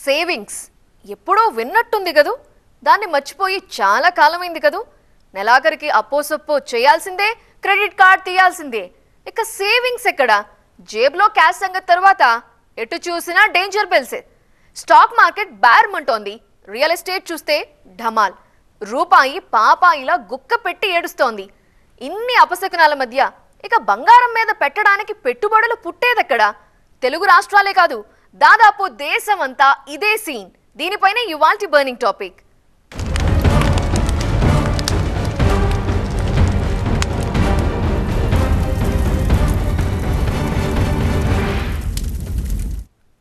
Savings ఎప్పుడో విన్నట్టుంది కదూ. దాన్ని మర్చిపోయి చాలా కాలమైంది కదూ. నెలాఖరికి అప్పో సప్పో చేయాల్సిందే, క్రెడిట్ కార్డ్ తీయాల్సిందే. ఇక సేవింగ్స్ ఎక్కడ? జేబులో క్యాష్ సంగతి తర్వాత ఎటు చూసినా డేంజర్ బెల్సే. స్టాక్ మార్కెట్ బేరమంటోంది, రియల్ ఎస్టేట్ చూస్తే ఢమాల్. రూపాయి పాపాయిలా గుక్క పెట్టి ఏడుస్తోంది. ఇన్ని అపశకునాల మధ్య ఇక బంగారం మీద పెట్టడానికి పెట్టుబడులు పుట్టేదెక్కడా? తెలుగు రాష్ట్రాలే కాదు, దాదాపు దేశమంతా ఇదే సీన్. దీనిపైనే ఇవాల్టి బర్నింగ్ టాపిక్.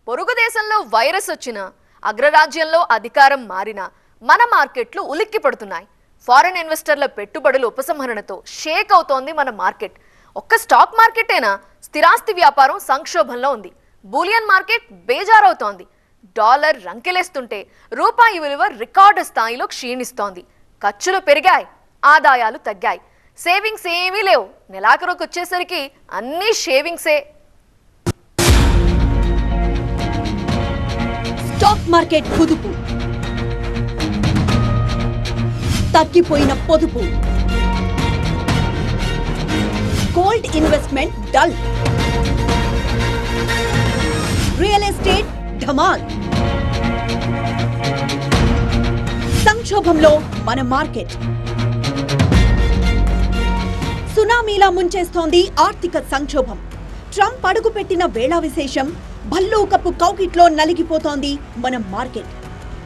పొరుగు దేశంలో వైరస్ వచ్చినా, అగ్రరాజ్యంలో అధికారం మారినా మన మార్కెట్లు ఉలిక్కి పడుతున్నాయి. ఫారెన్ ఇన్వెస్టర్ల పెట్టుబడుల ఉపసంహరణతో షేక్ అవుతోంది మన మార్కెట్. ఒక్క స్టాక్ మార్కెటేనా, స్థిరాస్తి వ్యాపారం సంక్షోభంలో ఉంది. బూలియన్ మార్కెట్ బేజారవుతోంది. డాలర్ రంకెలేస్తుంటే రూపాయి విలువ రికార్డు స్థాయిలో క్షీణిస్తోంది. ఖర్చులు పెరిగాయి, ఆదాయాలు తగ్గాయి. సేవింగ్స్ ఏమీ లేవు. నెలాఖరుకు వచ్చేసరికి అన్నీ షేవింగ్సే. స్టాక్ మార్కెట్ కుదుపు, తగ్గిపోయిన పొదుపు, gold investment dull, real estate ఢమాల్. సంక్షోభంలో మన మార్కెట్. సునామీలా ముంచేస్తోంది ఆర్థిక సంక్షోభం. ట్రంప్ అడుగుపెట్టిన వేళా విశేషం భల్లూకపు కౌకిట్లో నలిగిపోతోంది మన మార్కెట్.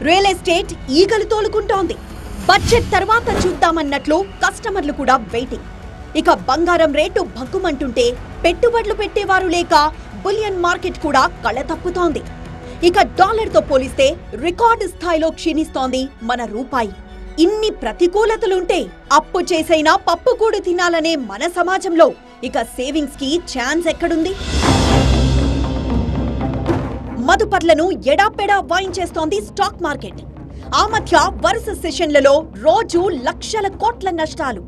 రియల్ ఎస్టేట్ ఈగలు తోలుకుంటోంది. బడ్జెట్ తర్వాత చూద్దామన్నట్లు కస్టమర్లు కూడా వెయిటింగ్. ఇక బంగారం రేటు భగ్గుమంటుంటే పెట్టుబడులు పెట్టేవారు లేక బులియన్ మార్కెట్ కూడా కళ్ళ తప్పుతోంది. ఇక డాలర్తో పోలిస్తే రికార్డు స్థాయిలో క్షీణిస్తోంది మన రూపాయి. ఇన్ని ప్రతికూలతలుంటే అప్పు చేసైనా పప్పు కూడు తినాలనే మన సమాజంలో ఇక సేవింగ్స్ కి ఛాన్స్ ఎక్కడుంది? మదుపర్లను ఎడాపెడా వాయించేస్తోంది స్టాక్ మార్కెట్. ఆ మధ్య వరుస సెషన్లలో రోజు లక్షల కోట్ల నష్టాలు.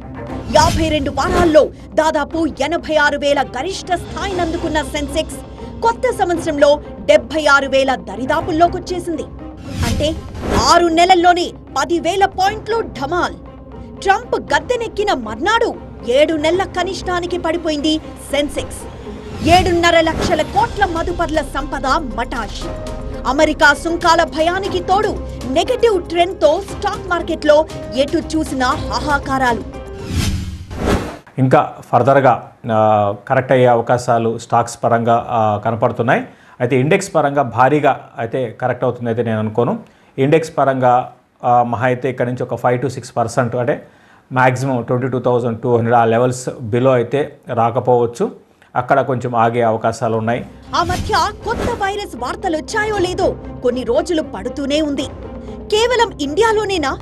52 వారాల్లో దాదాపు 86,000 గరిష్ట స్థాయిని అందుకున్న సెన్సెక్స్ కొత్త సంవత్సరంలో 76,000 దరిదాపుల్లోకొచ్చేసింది. అంటే 6 నెలల్లోనే 10,000 పాయింట్లు ఢమాల్. ట్రంప్ గద్దెనెక్కిన మర్నాడు 7 నెలల కనిష్టానికి పడిపోయింది సెన్సెక్స్. 7.5 లక్షల కోట్ల మదుపర్ల సంపద మటాష్. అమెరికా సుంకాల భయానికి తోడు నెగటివ్ ట్రెండ్ తో స్టాక్ మార్కెట్లో ఎటు చూసినా హాహాకారాలు. ఇంకా ఫర్దర్గా కరెక్ట్ అయ్యే అవకాశాలు స్టాక్స్ పరంగా కనపడుతున్నాయి. అయితే ఇండెక్స్ పరంగా భారీగా అయితే కరెక్ట్ అవుతుంది అయితే నేను అనుకోను. ఇండెక్స్ పరంగా మహా అయితే ఇక్కడ నుంచి ఒక 5 to 6% అంటే మ్యాక్సిమం 22,200 ఆ లెవెల్స్ బిలో అయితే రాకపోవచ్చు. అక్కడ కొంచెం ఆగే అవకాశాలు ఉన్నాయి. ఆ మధ్య కొత్త వైరస్ వార్తలు వచ్చాయో లేదో కొన్ని రోజులు పడుతూనే ఉంది. కేవలం ఇండియాలోనేనా,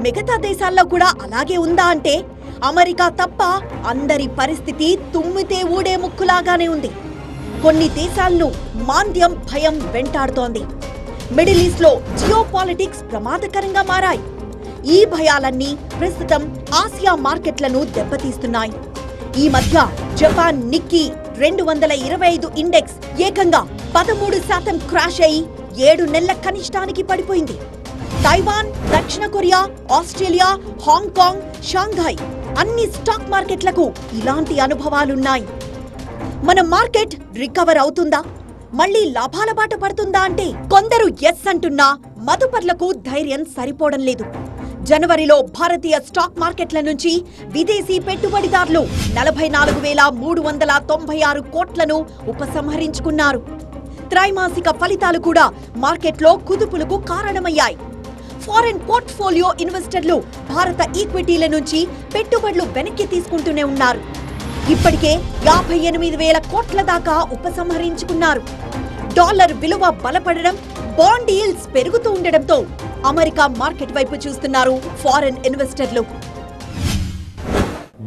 మిగతా దేశాల్లో కూడా అలాగే ఉందా అంటే అమెరికా తప్ప అందరి పరిస్థితి తుమ్మితే ఊడే ముక్కులాగానే ఉంది. కొన్ని దేశాలను మాంద్యం భయం వెంటాడుతోంది. మిడిల్ ఈస్ట్ లో జియో పాలిటిక్స్ ప్రమాదకరంగా మారాయి. ఈ భయాలన్నీ ప్రస్తుతం ఆసియా మార్కెట్లను దెబ్బతీస్తున్నాయి. ఈ మధ్య జపాన్ నిక్కీ 225 ఇండెక్స్ ఏకంగా 13% క్రాష్ అయి 7 నెలల కనిష్టానికి పడిపోయింది. తైవాన్, దక్షిణ కొరియా, ఆస్ట్రేలియా, హాంకాంగ్, షాంఘై అన్ని స్టాక్ మార్కెట్లకు ఇలాంటి అనుభవాలున్నాయి. మన మార్కెట్ రికవర్ అవుతుందా, మళ్లీ లాభాల బాట పడుతుందా అంటే కొందరు ఎస్ అంటున్నా మదుపర్లకు ధైర్యం సరిపోవడం లేదు. జనవరిలో భారతీయ స్టాక్ మార్కెట్ల నుంచి విదేశీ పెట్టుబడిదారులు 44,396 కోట్లను ఉపసంహరించుకున్నారు. త్రైమాసిక ఫలితాలు కూడా మార్కెట్లో కుదుపులకు కారణమయ్యాయి. ఫారెన్ పోర్ట్ఫోలియో ఇన్వెస్టర్లు భారత ఈక్విటీల నుంచి పెట్టుబడులు వెనక్కి తీసుకుంటూనే ఉన్నారు. ఇప్పటికే 58,000 కోట్ల దాకా ఉపసంహరించుకున్నారు. డాలర్ విలువ బలపడడం, బాండ్ ఈల్డ్స్ పెరుగుతూ ఉండడంతో అమెరికా మార్కెట్ వైపు చూస్తున్నారు ఫారెన్ ఇన్వెస్టర్లు.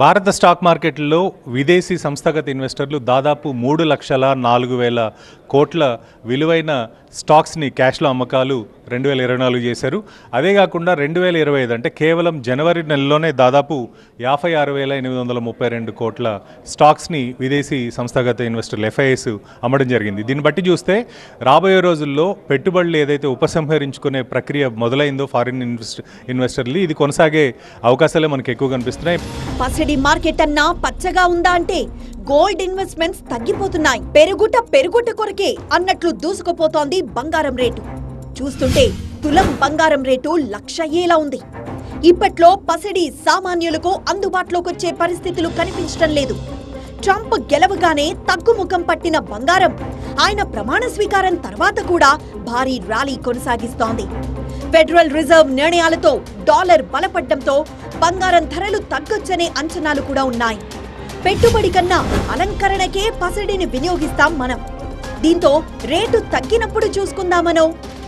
భారత స్టాక్ మార్కెట్లో విదేశీ సంస్థాగత ఇన్వెస్టర్లు దాదాపు 3,04,000 కోట్ల విలువైన స్టాక్స్ని క్యాష్లో అమ్మకాలు 2024 చేశారు. అదే కాకుండా 2025 అంటే కేవలం జనవరి నెలలోనే దాదాపు 56,832 కోట్ల స్టాక్స్ని విదేశీ సంస్థాగత ఇన్వెస్టర్లు FIIs అమ్మడం జరిగింది. దీన్ని బట్టి చూస్తే రాబోయే రోజుల్లో పెట్టుబడులు ఏదైతే ఉపసంహరించుకునే ప్రక్రియ మొదలైందో ఫారిన్ ఇన్వెస్టర్లు, ఇది కొనసాగే అవకాశాలే మనకు ఎక్కువ కనిపిస్తున్నాయి. పసిడి మార్కెట్ అన్నా పచ్చగా ఉందా అంటే గోల్డ్ ఇన్వెస్ట్మెంట్స్ తగ్గిపోతున్నాయి. పెరుగుట కొరకే అన్నట్లు దూసుకుపోతోంది బంగారం రేటు. చూస్తుంటే తులం బంగారం రేటు 1,00,000 ఉంది. ఇప్పట్లో పసిడి సామాన్యులకు అందుబాటులోకి వచ్చే పరిస్థితులు కనిపించడం లేదు. ట్రంప్ గెలవగానే తగ్గుముఖం పట్టిన బంగారం ఆయన ప్రమాణ స్వీకారం తర్వాత కూడా భారీ ర్యాలీ కొనసాగిస్తోంది. ఫెడరల్ రిజర్వ్ నిర్ణయాలతో డాలర్ బలపడ్డంతో బంగారం ధరలు తగ్గొచ్చనే అంచనాలు కూడా ఉన్నాయి. పెట్టుబడి కన్నా అలంకరణకే పసిడిని వినియోగిస్తాం మనం. దీంతో రేటు తగ్గినప్పుడు చూసుకుందామనో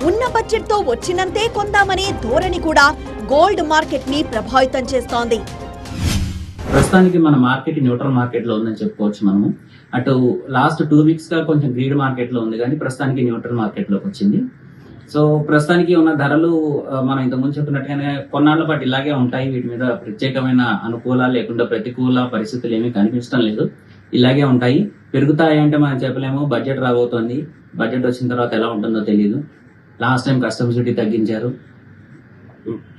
ఉన్న బడ్జెట్తో వచ్చినంతే కొందామనే ధోరణి కూడా గోల్డ్ మార్కెట్ ని ప్రభావితం చేస్తోంది. ప్రస్తుతానికి మన మార్కెట్ న్యూట్రల్ మార్కెట్ లో ఉందని చెప్పుకోవచ్చు. మనము అటు లాస్ట్ 2 వీక్స్ గా కొంచెం గ్రీడ్ మార్కెట్ లో ఉంది, కానీ ప్రస్తుతానికి న్యూట్రల్ మార్కెట్ లోకి వచ్చింది. సో ప్రస్తుతానికి ఉన్న ధరలు మనం ఇంతకుముందు చెప్పినట్టుగానే కొన్నాళ్ల పాటు ఇలాగే ఉంటాయి. వీటి మీద ప్రత్యేకమైన అనుకూల లేకుండా ప్రతికూల పరిస్థితులు ఏమీ కనిపించడం లేదు, ఇలాగే ఉంటాయి. పెరుగుతాయి అంటే మనం చెప్పలేము. బడ్జెట్ రాబోతోంది, బడ్జెట్ వచ్చిన తర్వాత ఎలా ఉంటుందో తెలియదు. లాస్ట్ టైం కస్టమ్స్ డ్యూటీ తగ్గించారు,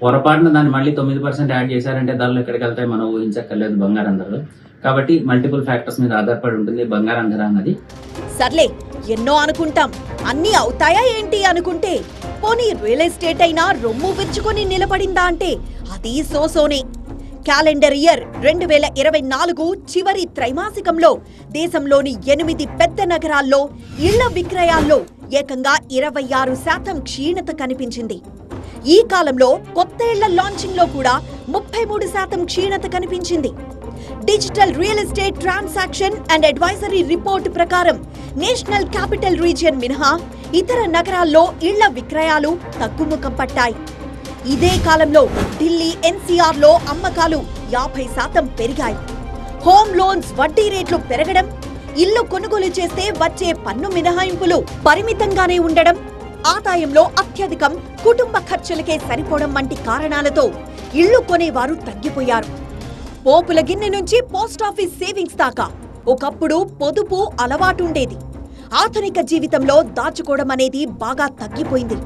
పొరపాటున దాన్ని మళ్ళీ 9% యాడ్ చేశారంటే ధరలు ఎక్కడికి వెళ్తాయి మనం ఊహించక్కర్లేదు బంగారం ధరలు. కాబట్టి మల్టిపుల్ ఫ్యాక్టర్స్ మీద ఆధారపడి ఉంటుంది బంగారం ధర అన్నది. సర్లే, ఎన్నో అనుకుంటాం, అన్నీ అవుతాయా ఏంటి అనుకుంటే పోనీ రియల్ ఎస్టేట్ అయినా రొమ్ము విచ్చుకొని నిలబడిందా అంటే అది సోసోనే. క్యాలెండర్ ఇయర్ 2024 చివరి త్రైమాసికంలో దేశంలోని 8 పెద్ద నగరాల్లో ఇళ్ల విక్రయాల్లో ఏకంగా 26% క్షీణత కనిపించింది. ఈ కాలంలో కొత్త ఇళ్ల లాంచింగ్ లో కూడా 33% క్షీణత కనిపించింది. Digital real estate transaction and advisory report ప్రకారం నేషనల్ క్యాపిటల్ రీజియన్ మినహా ఇతర నగరాల్లో ఇళ్ల విక్రయాలు తగ్గుముఖం పట్టాయి. ఇదే కాలంలో ఢిల్లీ NCR లో అమ్మకాలు 50% పెరిగాయి. హోమ్ లోన్స్ వడ్డీ రేట్లు పెరగడం, ఇల్లు కొనుగోలు చేస్తే వచ్చే పన్ను మినహాయింపులు పరిమితంగానే ఉండడం, ఆదాయంలో అత్యధికం కుటుంబ ఖర్చులకే సరిపోవడం వంటి కారణాలతో ఇళ్లు కొనేవారు తగ్గిపోయారు. పోపుల గిన్నె నుంచి పోస్టాఫీస్ సేవింగ్స్ దాకా ఒకప్పుడు పొదుపు అలవాటుండేది. ఆధునిక జీవితంలో దాచుకోవడం అనేది బాగా తగ్గిపోయింది.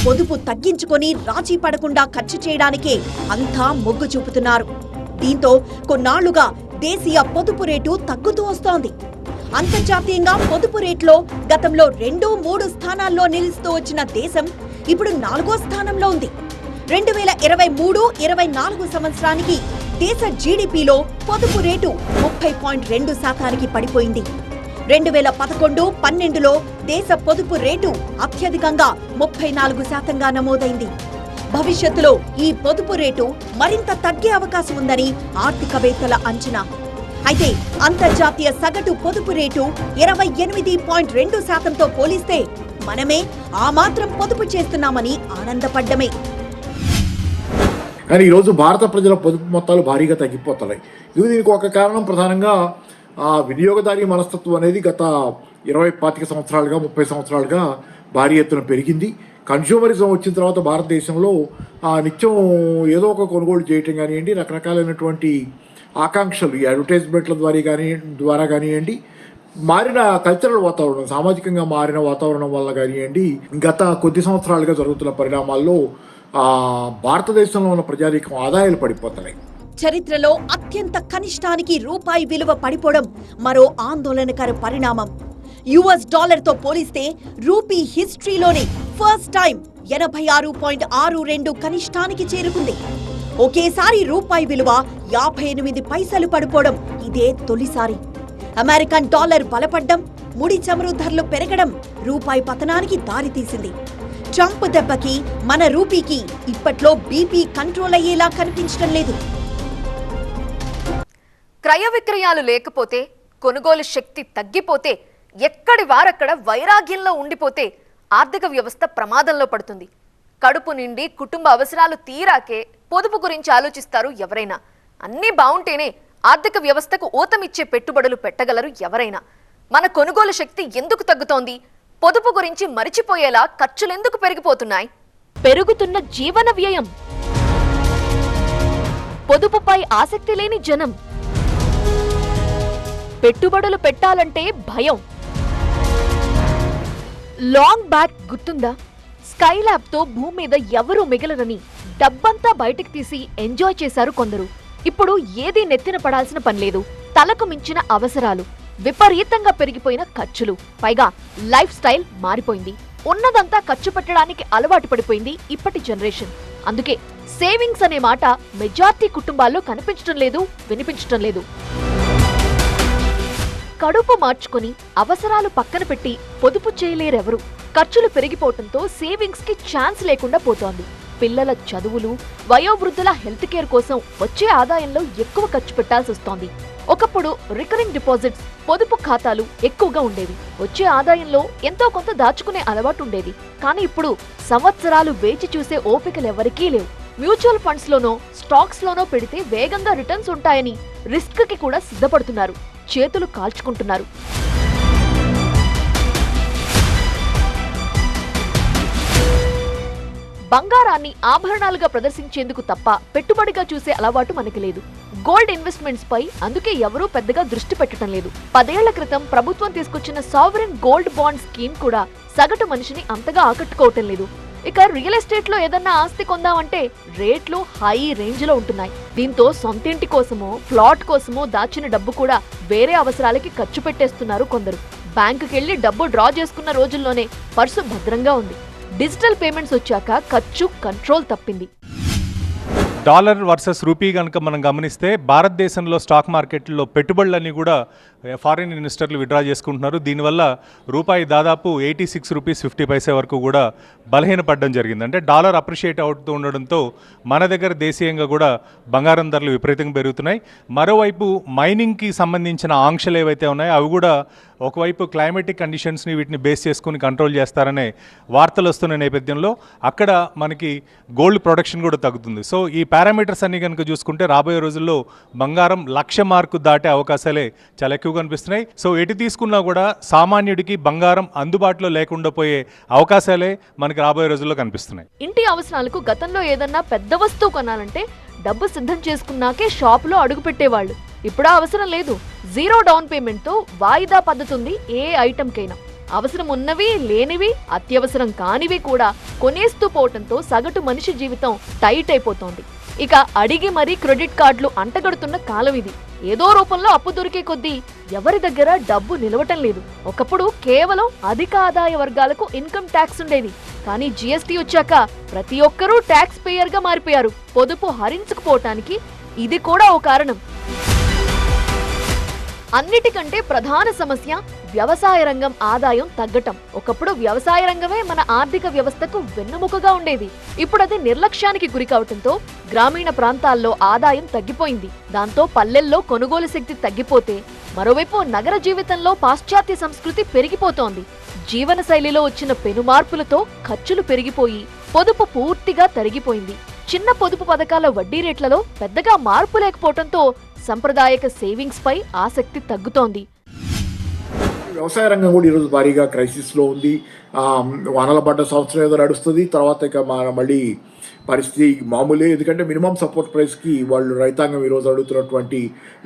పొదుపు తగ్గించుకొని రాజీ పడకుండా ఖర్చు చేయడానికే అంతా మొగ్గు చూపుతున్నారు. దీంతో కొన్నాళ్లుగా దేశీయ పొదుపు రేటు తగ్గుతూ వస్తోంది. అంతర్జాతీయంగా పొదుపు రేట్లో గతంలో 2-3 స్థానాల్లో నిలుస్తూ వచ్చిన దేశం ఇప్పుడు 4వ స్థానంలో ఉంది. 2023-24 సంవత్సరానికి దేశ జీడీపీలో పొదుపు రేటు 30.2% పడిపోయింది. 2011-12లో దేశ పొదుపు రేటు అత్యధికంగా 34%గా నమోదైంది. భవిష్యత్తులో ఈ పొదుపు రేటు మరింత తగ్గే అవకాశం ఉందని ఆర్థికవేత్తల అంచనా. అయితే అంతర్జాతీయ సగటు పొదుపు రేటు 28.2%తో పోలిస్తే మనమే ఆ మాత్రం పొదుపు చేస్తున్నామని ఆనందపడ్డమే. కానీ ఈరోజు భారత ప్రజల పొదుపు మొత్తాలు భారీగా తగ్గిపోతున్నాయి. దీనికి ఒక కారణం ప్రధానంగా వినియోగదారీ మనస్తత్వం అనేది గత 20-25 సంవత్సరాలుగా 30 సంవత్సరాలుగా భారీ ఎత్తున పెరిగింది. కన్స్యూమరిజం వచ్చిన తర్వాత భారతదేశంలో నిత్యం ఏదో ఒక కొనుగోలు చేయటం కానివ్వండి, రకరకాలైనటువంటి ఆకాంక్షలు ఈ అడ్వర్టైజ్మెంట్ల ద్వారా కానివ్వండి, మారిన కల్చరల్ వాతావరణం, సామాజికంగా మారిన వాతావరణం వల్ల కానివ్వండి, గత కొద్ది సంవత్సరాలుగా జరుగుతున్న పరిణామాల్లో భారతదేశంలో ఉన్న ప్రజానీకం ఆదాయాలు పడిపోతున్నాయి. చరిత్రలో అత్యంత కనిష్టానికి రూపాయి విలువ పడిపోవడం మరో ఆందోళనకర పరిణామం. US డాలర్తో పోలిస్తే రూపీ హిస్టరీలోనే ఫస్ట్ టైం 86.62 కనిష్టానికి చేరుకుంది. ఒకేసారి రూపాయి విలువ 58 పైసలు పడిపోవడం ఇదే తొలిసారి. అమెరికన్ డాలర్ బలపడ్డం, ముడి చమురు ధరలు పెరగడం రూపాయి పతనానికి దారితీసింది. ట్రంప్ దెబ్బకి మన రూపీకి ఇప్పట్లో బీపీ కంట్రోల్ అయ్యేలా కనిపించడం లేదు. క్రయ విక్రయాలు లేకపోతే, కొనుగోలు శక్తి తగ్గిపోతే, ఎక్కడి వారక్కడ వైరాగ్యంలో ఉండిపోతే ఆర్థిక వ్యవస్థ ప్రమాదంలో పడుతుంది. కడుపు నిండి కుటుంబ అవసరాలు తీరాకే పొదుపు గురించి ఆలోచిస్తారు ఎవరైనా. అన్నీ బాగుంటేనే ఆర్థిక వ్యవస్థకు ఊతమిచ్చే పెట్టుబడులు పెట్టగలరు ఎవరైనా. మన కొనుగోలు శక్తి ఎందుకు తగ్గుతోంది? పొదుపు గురించి మరిచిపోయేలా ఖర్చులెందుకు పెరిగిపోతున్నాయి? పెరుగుతున్న జీవన వ్యయం, పొదుపుపై ఆసక్తి లేని జనం, పెట్టుబడులు పెట్టాలంటే భయం. లాంగ్ బ్యాక్ గుర్తుందా? స్కైలాబ్ తో భూమి మీద ఎవరూ మిగలరని డబ్బంతా బయటికి తీసి ఎంజాయ్ చేశారు కొందరు. ఇప్పుడు ఏదీ నెత్తిన పడాల్సిన పనిలేదు. తలకు మించిన అవసరాలు, విపరీతంగా పెరిగిపోయిన ఖర్చులు, పైగా లైఫ్ స్టైల్ మారిపోయింది. ఉన్నదంతా ఖర్చు పెట్టడానికి అలవాటు పడిపోయింది ఇప్పటి జనరేషన్. అందుకే సేవింగ్స్ అనే మాట మెజారిటీ కుటుంబాల్లో కనిపించడం లేదు, వినిపించడం లేదు. కడుపు మార్చుకొని అవసరాలు పక్కన పెట్టి పొదుపు చేయలేరెవరు. ఖర్చులు పెరిగిపోవడంతో సేవింగ్స్ కి ఛాన్స్ లేకుండా పోతోంది. పిల్లల చదువులు, వయోవృద్ధుల హెల్త్ కేర్ కోసం వచ్చే ఆదాయంలో ఎక్కువ ఖర్చు పెట్టాల్సి వస్తోంది. ఒకప్పుడు రికరింగ్ డిపాజిట్స్, పొదుపు ఖాతాలు ఎక్కువగా ఉండేవి. వచ్చే ఆదాయంలో ఎంతో కొంత దాచుకునే అలవాటు ఉండేది. కానీ ఇప్పుడు సంవత్సరాలు వేచి చూసే ఓపికలెవరికీ లేవు. మ్యూచువల్ ఫండ్స్ లోనో స్టాక్స్ లోనో పెడితే వేగంగా రిటర్న్స్ ఉంటాయని రిస్క్ కి కూడా సిద్ధపడుతున్నారు. చేతులు కాల్చుకుంటున్నారు. బంగారాన్ని ఆభరణాలుగా ప్రదర్శించేందుకు తప్ప పెట్టుబడిగా చూసే అలవాటు మనకి లేదు. గోల్డ్ ఇన్వెస్ట్మెంట్స్ పై అందుకే ఎవరూ పెద్దగా దృష్టి పెట్టడం లేదు. 10 ఏళ్ల క్రితం ప్రభుత్వం తీసుకొచ్చిన సావరెన్ గోల్డ్ బాండ్ స్కీమ్ కూడా సగటు మనిషిని అంతగా ఆకట్టుకోవటం లేదు. ఇక రియల్ ఎస్టేట్ లో ఏదన్నా ఆస్తి కొందామంటే రేట్లు హై రేంజ్ లో ఉంటున్నాయి. దీంతో సొంతింటి కోసమో ఫ్లాట్ కోసమో దాచిన డబ్బు కూడా వేరే అవసరాలకి ఖర్చు పెట్టేస్తున్నారు కొందరు. బ్యాంకుకెళ్లి డబ్బు డ్రా చేసుకున్న రోజుల్లోనే పర్సు భద్రంగా ఉంది. డిజిటల్ పేమెంట్స్ వచ్చాక ఖర్చు కంట్రోల్ తప్పింది. డాలర్ వర్సెస్ రూపీ కనుక మనం గమనిస్తే భారతదేశంలో స్టాక్ మార్కెట్లో పెట్టుబడులన్నీ కూడా ఫారిన్ ఇన్వెస్టర్లు విడ్రా చేసుకుంటున్నారు. దీనివల్ల రూపాయి దాదాపు 86 రూపీస్ 50 పైసే వరకు కూడా బలహీనపడడం జరిగింది. అంటే డాలర్ అప్రిషియేట్ అవుతూ ఉండడంతో మన దగ్గర దేశీయంగా కూడా బంగారం ధరలు విపరీతంగా పెరుగుతున్నాయి. మరోవైపు మైనింగ్కి సంబంధించిన ఆంక్షలు ఏవైతే ఉన్నాయో అవి కూడా ఒకవైపు క్లైమేటిక్ కండిషన్స్ని వీటిని బేస్ చేసుకుని కంట్రోల్ చేస్తారనే వార్తలు వస్తున్న నేపథ్యంలో అక్కడ మనకి గోల్డ్ ప్రొడక్షన్ కూడా తగ్గుతుంది. సో ఈ పారామీటర్స్ అన్ని కనుక చూసుకుంటే రాబోయే రోజుల్లో బంగారం 1,00,000 మార్కు దాటే అవకాశాలే చాలా ఎక్కువగా కనిపిస్తున్నాయి. సో ఎటు తీసుకున్నా కూడా సామాన్యుడికి బంగారం అందుబాటులో లేకుండా పోయే అవకాశాలే మనకి రాబోయే రోజుల్లో కనిపిస్తున్నాయి. ఇంటి అవసరాలకు గతంలో ఏదన్నా పెద్ద వస్తువు కొనాలంటే డబ్బు సిద్ధం చేసుకున్నాకే షాపులో అడుగు పెట్టేవాళ్ళు. ఇప్పుడు అవసరం లేదు. 0 డౌన్ పేమెంట్ తో వాయిదా పద్ధతుంది ఏ ఐటెంకైనా. అవసరం ఉన్నవి, లేనివి, అత్యవసరం కానివి కూడా కొనేస్తూ పోవటంతో సగటు మనిషి జీవితం టైట్ అయిపోతోంది. ఇక అడిగి మరీ క్రెడిట్ కార్డులు అంటగడుతున్న కాలం ఇది. ఏదో రూపంలో అప్పు దొరికే కొద్దీ ఎవరి దగ్గర డబ్బు నిలవటం లేదు. ఒకప్పుడు కేవలం అధిక ఆదాయ వర్గాలకు ఇన్కమ్ ట్యాక్స్ ఉండేది. కానీ జీఎస్టీ వచ్చాక ప్రతి ఒక్కరూ ట్యాక్స్ పేయర్ గా మారిపోయారు. పొదుపు హరించుకుపోవటానికి ఇది కూడా ఓ కారణం. అన్నిటికంటే ప్రధాన సమస్య వ్యవసాయ రంగం ఆదాయం తగ్గటం. ఒకప్పుడు వ్యవసాయ రంగమే మన ఆర్థిక వ్యవస్థకు వెన్నుముకగా ఉండేది. ఇప్పుడు అది నిర్లక్ష్యానికి గురి కావటంతో గ్రామీణ ప్రాంతాల్లో ఆదాయం తగ్గిపోయింది. దాంతో పల్లెల్లో కొనుగోలు శక్తి తగ్గిపోతే మరోవైపు నగర జీవితంలో పాశ్చాత్య సంస్కృతి పెరిగిపోతోంది. జీవన శైలిలో వచ్చిన పెనుమార్పులతో ఖర్చులు పెరిగిపోయి పొదుపు పూర్తిగా తరిగిపోయింది. చిన్న పొదుపు పథకాల వడ్డీ రేట్లలో పెద్దగా మార్పు లేకపోవడంతో సంప్రదాయక సేవింగ్స్ పై ఆసక్తి తగ్గుతోంది. వ్యవసాయ రంగం కూడా ఈరోజు భారీగా క్రైసిస్లో ఉంది. వానల పడ్డ సంవత్సరం ఏదో నడుస్తుంది. తర్వాత ఇక మళ్ళీ పరిస్థితి మామూలే. ఎందుకంటే మినిమం సపోర్ట్ ప్రైస్కి వాళ్ళు రైతాంగం ఈరోజు అడుగుతున్నటువంటి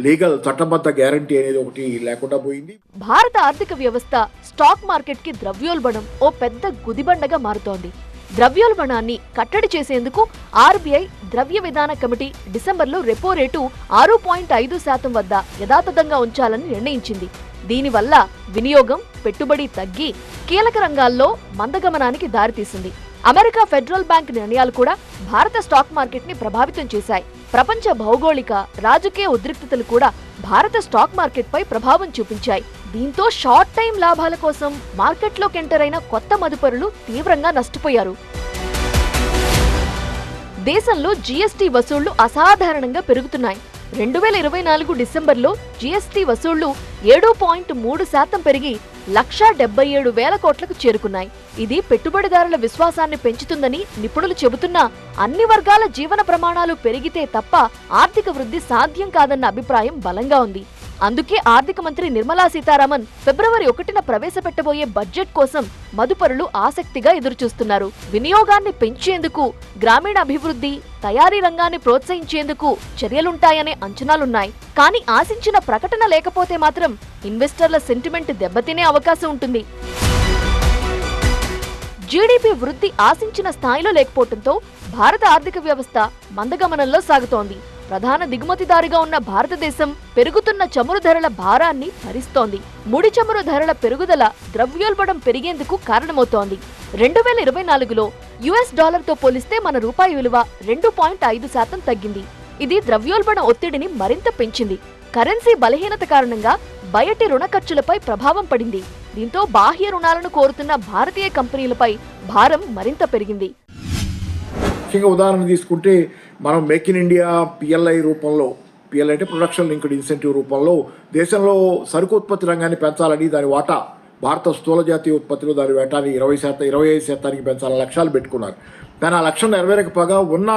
లీగల్ చట్టబద్ధ గ్యారంటీ అనేది ఒకటి లేకుండా పోయింది. భారత ఆర్థిక వ్యవస్థ స్టాక్ మార్కెట్ కి ద్రవ్యోల్బణం ఓ పెద్ద గుదిబండగా మారుతోంది. ద్రవ్యోల్బణాన్ని కట్టడి చేసేందుకు ఆర్బీఐ ద్రవ్య విధాన కమిటీ డిసెంబర్లో రెపో రేటు 6.5% వద్ద యథాతథంగా ఉంచాలని నిర్ణయించింది. దీనివల్ల వినియోగం, పెట్టుబడి తగ్గి కీలక రంగాల్లో మందగమనానికి దారితీసింది. అమెరికా ఫెడరల్ బ్యాంక్ నిర్ణయాలు కూడా భారత స్టాక్ మార్కెట్ ని ప్రభావితం చేశాయి. ప్రపంచ భౌగోళిక, రాజకీయ ఉద్రిక్తతలు కూడా భారత స్టాక్ మార్కెట్ పై ప్రభావం చూపించాయి. దీంతో షార్ట్ టైం లాభాల కోసం మార్కెట్లోకి ఎంటర్ అయిన కొత్త మదుపరులు తీవ్రంగా నష్టపోయారు. దేశంలో జీఎస్టీ వసూళ్లు అసాధారణంగా పెరుగుతున్నాయి. 2024 డిసెంబర్లో జీఎస్టీ వసూళ్లు 7.3% పెరిగి 1,77,000 కోట్లకు చేరుకున్నాయి. ఇది పెట్టుబడిదారుల విశ్వాసాన్ని పెంచుతుందని నిపుణులు చెబుతున్నా అన్ని వర్గాల జీవన ప్రమాణాలు పెరిగితే తప్ప ఆర్థిక వృద్ధి సాధ్యం కాదన్న అభిప్రాయం బలంగా ఉంది. అందుకే ఆర్థిక మంత్రి నిర్మలా సీతారామన్ ఫిబ్రవరి 1న ప్రవేశపెట్టబోయే బడ్జెట్ కోసం మదుపరులు ఆసక్తిగా ఎదురుచూస్తున్నారు. వినియోగాన్ని పెంచేందుకు, గ్రామీణ అభివృద్ధి, తయారీ రంగాన్ని ప్రోత్సహించేందుకు చర్యలుంటాయనే అంచనాలున్నాయి. కానీ ఆశించిన ప్రకటన లేకపోతే మాత్రం ఇన్వెస్టర్ల సెంటిమెంట్ దెబ్బతినే అవకాశం ఉంటుంది. జీడీపీ వృద్ధి ఆశించిన స్థాయిలో లేకపోవడంతో భారత ఆర్థిక వ్యవస్థ మందగమనంలో సాగుతోంది. ప్రధాన దిగుమతిదారుగా ఉన్న భారతదేశం పెరుగుతున్న చమురు ధరల భారాన్ని భరిస్తోంది. ముడి చమురు ధరల పెరుగుదల ద్రవ్యోల్బణం పెరిగేందుకు కారణమవుతోంది. 2024లో యుఎస్ డాలర్తో పోలిస్తే మన రూపాయి విలువ 2.5% తగ్గింది. ఇది ద్రవ్యోల్బణ ఒత్తిడిని మరింత పెంచింది. కరెన్సీ బలహీనత కారణంగా బయటి రుణ ఖర్చులపై ప్రభావం పడింది. దీంతో బాహ్య రుణాలను కోరుతున్న భారతీయ కంపెనీలపై భారం మరింత పెరిగింది. ముఖ్యంగా ఉదాహరణ తీసుకుంటే మనం మేక్ ఇన్ ఇండియా పిఎల్ఐ రూపంలో, పిఎల్ఐ అంటే ప్రొడక్షన్ లింక్డ్ ఇన్సెంటివ్ రూపంలో దేశంలో సరుకు ఉత్పత్తి రంగాన్ని పెంచాలని దాని వాటా భారత స్థూల జాతీయ ఉత్పత్తిలో దాని వాటాని 25% పెంచాలని లక్ష్యాలు పెట్టుకున్నారు. కానీ ఆ లక్ష్యం నెరవేరకపోగా ఉన్న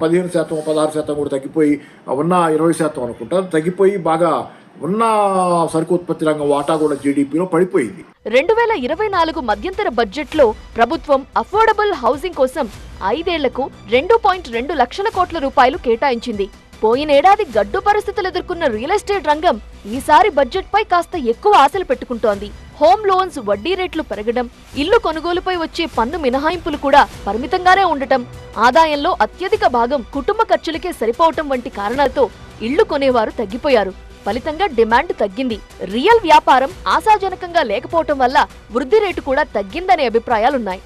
15%, 16% కూడా తగ్గిపోయి ఉన్న 20% అనుకుంటా తగ్గిపోయి బాగా ఉన్న సరుకు ఉత్పత్తి రంగం వాటా కూడా జీడీపీలో పడిపోయింది. 2024 మధ్యంతర బడ్జెట్లో ప్రభుత్వం అఫోర్డబుల్ హౌసింగ్ కోసం 5 ఏళ్లకు 2.2 లక్షల కోట్ల రూపాయలు కేటాయించింది. పోయినేడాది గడ్డు పరిస్థితులు ఎదుర్కొన్న రియల్ ఎస్టేట్ రంగం ఈసారి బడ్జెట్ పై కాస్త ఎక్కువ ఆశలు పెట్టుకుంటోంది. హోమ్ లోన్స్ వడ్డీ రేట్లు పెరగడం, ఇల్లు కొనుగోలుపై వచ్చే పన్ను మినహాయింపులు కూడా పరిమితంగానే ఉండటం, ఆదాయంలో అత్యధిక భాగం కుటుంబ ఖర్చులకే సరిపోవటం వంటి కారణాలతో ఇళ్లు కొనేవారు తగ్గిపోయారు. ఫలితంగా డిమాండ్ తగ్గింది. రియల్ వ్యాపారం ఆశాజనకంగా లేకపోవటం వల్ల వృద్ధి రేటు కూడా తగ్గిందనే అభిప్రాయాలున్నాయి.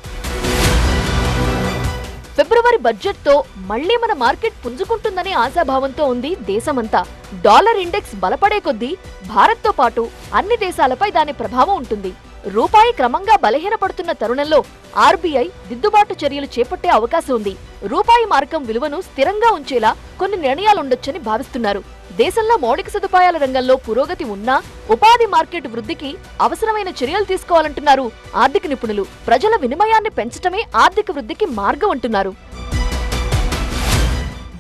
ఫిబ్రవరి బడ్జెట్తో మళ్లీ మన మార్కెట్ పుంజుకుంటుందనే ఆశాభావంతో ఉంది దేశమంతా. డాలర్ ఇండెక్స్ బలపడే కొద్దీ భారత్తో పాటు అన్ని దేశాలపై దాని ప్రభావం ఉంటుంది. రూపాయి క్రమంగా బలహీనపడుతున్న తరుణంలో ఆర్బీఐ దిద్దుబాటు చర్యలు చేపట్టే అవకాశం ఉంది. రూపాయి మార్కం విలువను స్థిరంగా ఉంచేలా కొన్ని నిర్ణయాలుండొచ్చని భావిస్తున్నారు. దేశంలో మౌలిక సదుపాయాల రంగంలో పురోగతి ఉన్నా ఉపాధి మార్కెట్ వృద్ధికి అవసరమైన చర్యలు తీసుకోవాలంటున్నారు ఆర్థిక నిపుణులు. ప్రజల వినిమయాన్ని పెంచటమే ఆర్థిక వృద్ధికి మార్గం అంటున్నారు.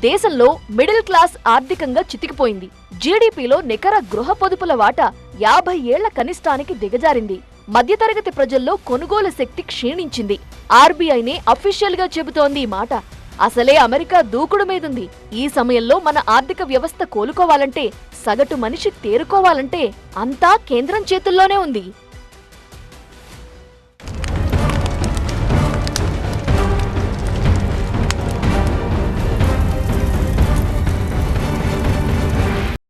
దేశంలో మిడిల్ క్లాస్ ఆర్థికంగా చితికిపోయింది. జీడీపీలో నికర గృహ పొదుపుల వాటా 50 ఏళ్ల కనిష్టానికి దిగజారింది. మధ్యతరగతి ప్రజల్లో కొనుగోలు శక్తి క్షీణించింది. ఆర్బీఐనే అఫీషియల్ గా చెబుతోంది ఈ మాట. అసలే అమెరికా దూకుడు మీదుంది. ఈ సమయంలో మన ఆర్థిక వ్యవస్థ కోలుకోవాలంటే, సగటు మనిషి తేరుకోవాలంటే అంతా కేంద్రం చేతుల్లోనే ఉంది.